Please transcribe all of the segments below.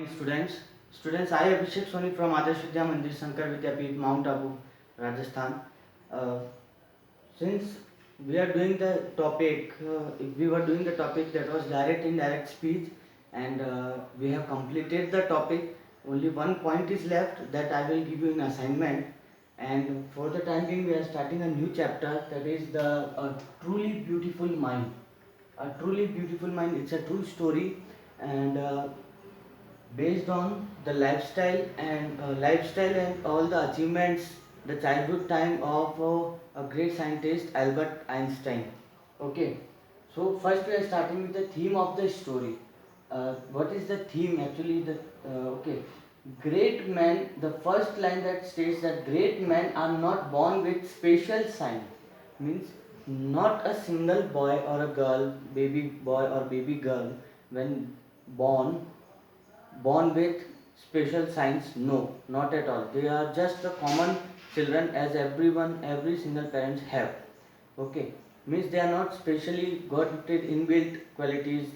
Students, I Abhishek Soni from Adarsh Vidya Mandir Shankar Vidyapeeth, Mount Abu, Rajasthan. Uh, since we are doing the topic, we were doing the topic that was direct indirect speech, and we have completed the topic. Only one point is left that I will give you an assignment. And for the time being, we are starting a new chapter, that is the truly beautiful mind. A truly beautiful mind. It's a true story, and based on the lifestyle and all the achievements, the childhood time of a great scientist Albert Einstein. Okay, so first we are starting with the theme of the story. What is the theme actually? Okay, great men. The first line that states that great men are not born with special sign, means not a single boy or a girl, baby boy or baby girl, when born born with special signs. No, not at all. They are just the common children as every single parents have. Okay, means they are not specially got gifted inbuilt qualities.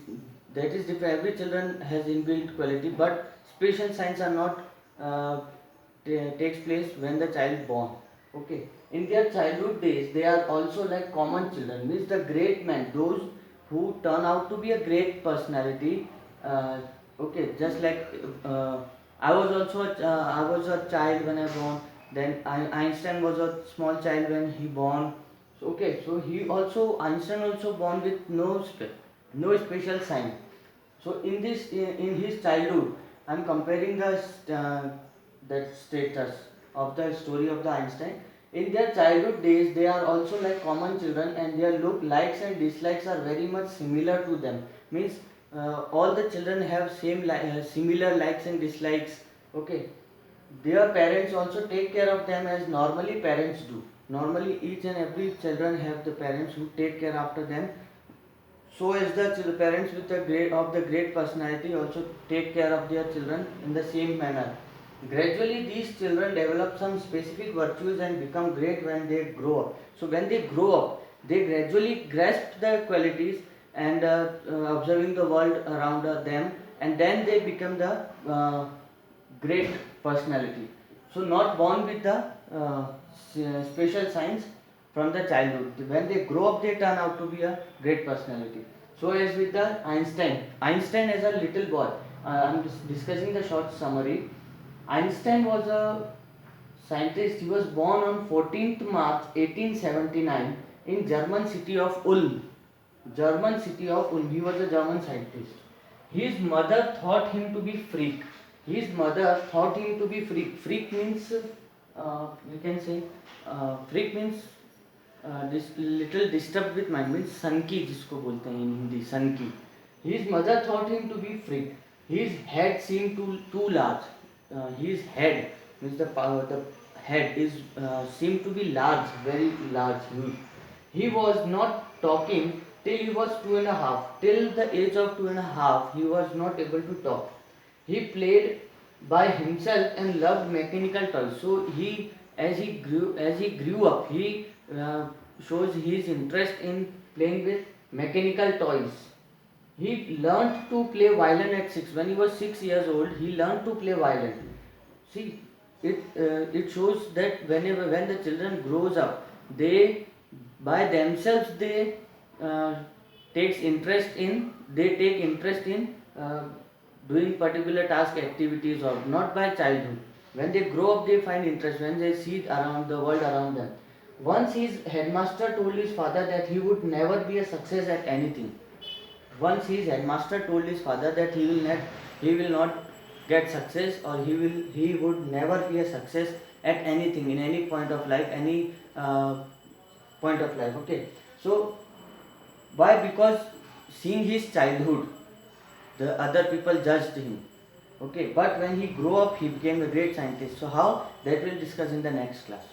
That is different. Every children has inbuilt quality, but special signs are not takes place when the child born. Okay, in their childhood days they are also like common children, means the great men, those who turn out to be a great personality. uh, okay, just like I was a child when I born. Then Einstein was a small child when he born. So, okay, so Einstein also born with no special sign. So in his childhood, I'm comparing the that status of the story of the Einstein. In their childhood days, they are also like common children, and their look, likes and dislikes are very much similar to them. Means all the children have similar likes and dislikes. Okay, their parents also take care of them as normally parents do. Normally, each and every children have the parents who take care after them. So as the parents with the great personality also take care of their children in the same manner. Gradually, these children develop some specific virtues and become great when they grow up. So when they grow up, they gradually grasp the qualities and observing the world around them, and then they become the great personality. So not born with the special signs from the childhood. When they grow up, they turn out to be a great personality. So as with the Einstein as a little boy, I'm discussing the short summary. Einstein was a scientist. He was born on 14th March 1879 in German city of Ulm. German city of Ulm. He was a German scientist. His mother thought him to be freak. His mother thought him to be freak. Freak means, you can say, freak means this little disturbed with mind, means sunky जिसको बोलते हैं in Hindi, sunky. His mother thought him to be freak. His head seemed too large. His head means the head is seemed to be large, very large, huge. He was not talking till he was 2.5. Till the age of 2.5, he was not able to talk. He played by himself and loved mechanical toys. So as he grew up, he shows his interest in playing with mechanical toys. He learned to play violin at 6. When he was 6 years old, he learned to play violin. See, it shows that when the children grows up, they by themselves uh, take interest in doing particular task activities, or not by childhood. When they grow up, they find interest when they see around the world around them. Once his headmaster told his father that he would never be a success at anything. Once his headmaster told his father that he will not get success, or he would never be a success at anything, in any point of life, any point of life. Okay, so why? Because seeing his childhood, the other people judged him. Okay, but when he grew up, he became a great scientist. So how? That we'll discuss in the next class.